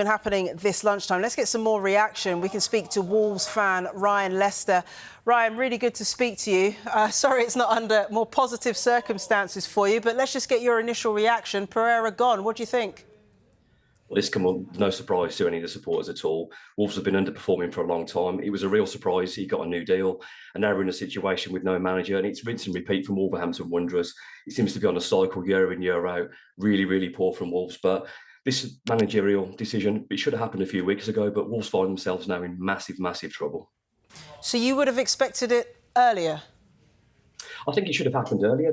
been happening this lunchtime. Let's get some more reaction. We can speak to Wolves fan Ryan Leister. Ryan, really good to speak to you. Sorry it's not under more positive circumstances for you, but let's just get your initial reaction. Pereira gone. What do you think? Well, this come on no surprise to any of the supporters at all. Wolves have been underperforming for a long time. It was a real surprise. He got a new deal, and now we're in a situation with no manager, and it's rinse and repeat from Wolverhampton Wanderers. It seems to be on a cycle year in, year out. Really, really poor from Wolves. But this managerial decision, it should have happened a few weeks ago, but Wolves find themselves now in massive, massive trouble. So you would have expected it earlier? I think it should have happened earlier.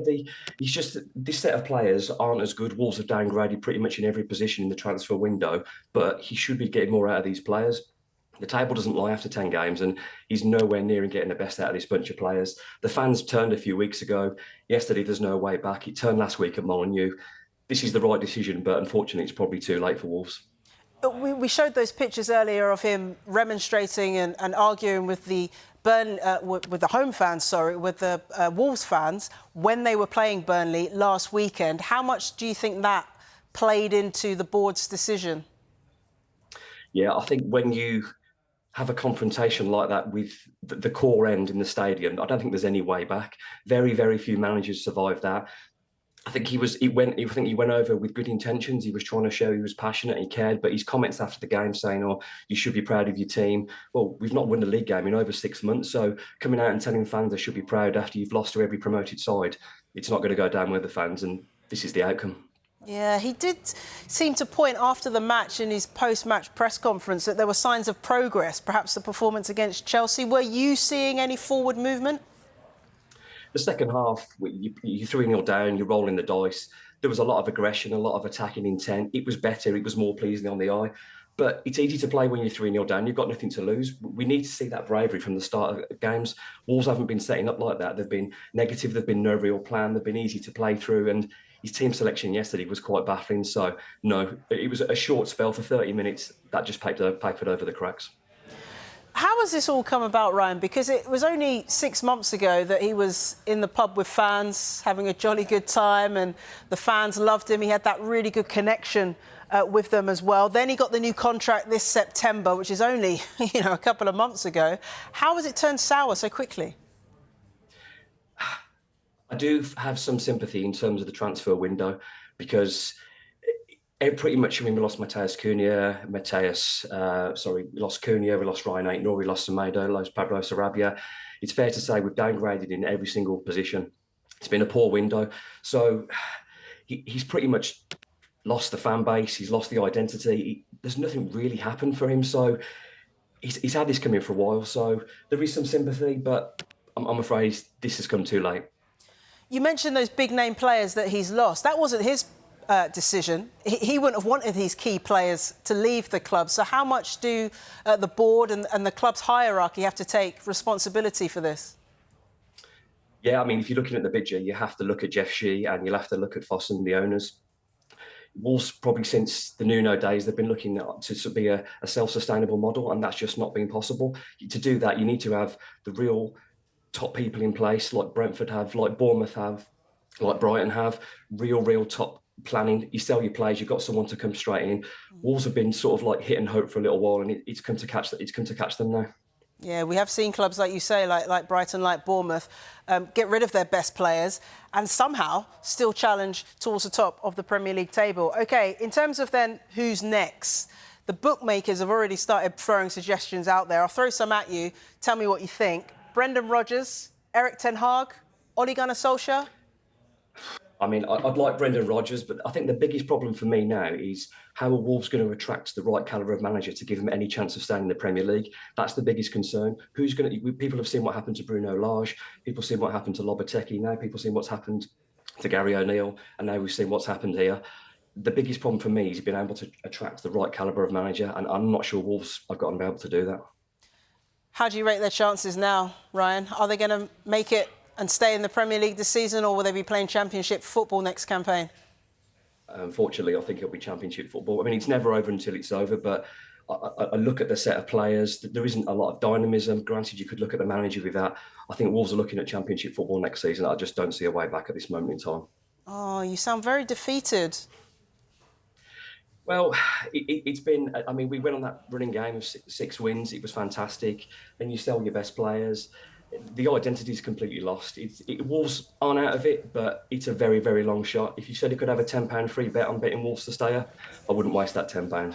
This set of players aren't as good. Wolves have downgraded pretty much in every position in the transfer window, but he should be getting more out of these players. The table doesn't lie after 10 games, and he's nowhere near in getting the best out of this bunch of players. The fans turned a few weeks ago. Yesterday, there's no way back. It turned last week at Molineux. This is the right decision, but unfortunately, it's probably too late for Wolves. We showed those pictures earlier of him remonstrating and arguing with the with the home fans, with the Wolves fans when they were playing Burnley last weekend. How much do you think that played into the board's decision? Yeah, I think when you have a confrontation like that with the core end in the stadium, I don't think there's any way back. Very, very few managers survive that. I think he went over with good intentions. He was trying to show he was passionate, he cared, but his comments after the game saying, "Oh, you should be proud of your team." Well, we've not won the league game in over 6 months, so coming out and telling fans they should be proud after you've lost to every promoted side, it's not going to go down with the fans, and this is the outcome. Yeah, he did seem to point after the match in his post-match press conference that there were signs of progress, perhaps the performance against Chelsea. Were you seeing any forward movement? The second half, you 3-0 down, you're rolling the dice. There was a lot of aggression, a lot of attacking intent. It was better, it was more pleasing on the eye. But it's easy to play when you're 3-0 down. You've got nothing to lose. We need to see that bravery from the start of games. Wolves haven't been setting up like that. They've been negative, they've been no real plan, they've been easy to play through. And his team selection yesterday was quite baffling. So, no, it was a short spell for 30 minutes. That just papered over the cracks. How has this all come about, Ryan? Because it was only 6 months ago that he was in the pub with fans, having a jolly good time, and the fans loved him. He had that really good connection with them as well. Then he got the new contract this September, which is only, a couple of months ago. How has it turned sour so quickly? I do have some sympathy in terms of the transfer window, because pretty much, we lost Matheus Cunha, we lost Cunha, we lost Ryan Leister, we lost Semedo, lost Pablo Sarabia. It's fair to say we've downgraded in every single position. It's been a poor window. So he's pretty much lost the fan base, he's lost the identity. There's nothing really happened for him. So he's had this coming for a while. So there is some sympathy, but I'm afraid this has come too late. You mentioned those big name players that he's lost. That wasn't his decision. He wouldn't have wanted these key players to leave the club. So how much do the board and the club's hierarchy have to take responsibility for this? Yeah, I mean, if you're looking at the budget, you have to look at Jeff Shee and you'll have to look at Fossen, the owners. Wolves, probably since the Nuno days, they've been looking to be a self-sustainable model, and that's just not been possible. To do that, you need to have the real top people in place, like Brentford have, like Bournemouth have, like Brighton have, real top planning. You sell your players, you've got someone to come straight in. Wolves have been sort of like hit and hope for a little while, and it's come to catch them now. Yeah, we have seen clubs, like you say, like Brighton, like Bournemouth, get rid of their best players and somehow still challenge towards the top of the Premier League table. OK, in terms of then who's next, the bookmakers have already started throwing suggestions out there. I'll throw some at you. Tell me what you think. Brendan Rodgers, Erik ten Hag, Ole Gunnar Solskjaer? I mean, I'd like Brendan Rodgers, but I think the biggest problem for me now is how are Wolves going to attract the right calibre of manager to give them any chance of staying in the Premier League? That's the biggest concern. People have seen what happened to Bruno Lage, people have seen what happened to Lopetegui, now people have seen what's happened to Gary O'Neill, and now we've seen what's happened here. The biggest problem for me is being able to attract the right calibre of manager, and I'm not sure Wolves are going to be able to do that. How do you rate their chances now, Ryan? Are they going to make it and stay in the Premier League this season, or will they be playing Championship football next campaign? Unfortunately, I think it'll be Championship football. I mean, it's never over until it's over, but I look at the set of players. There isn't a lot of dynamism. Granted, you could look at the manager with that. I think Wolves are looking at Championship football next season. I just don't see a way back at this moment in time. Oh, you sound very defeated. Well, it's been. I mean, we went on that running game of six wins. It was fantastic. Then you sell your best players. The identity is completely lost. Wolves aren't out of it, but it's a very, very long shot. If you said you could have a £10 free bet on betting Wolves to stay up, I wouldn't waste that £10.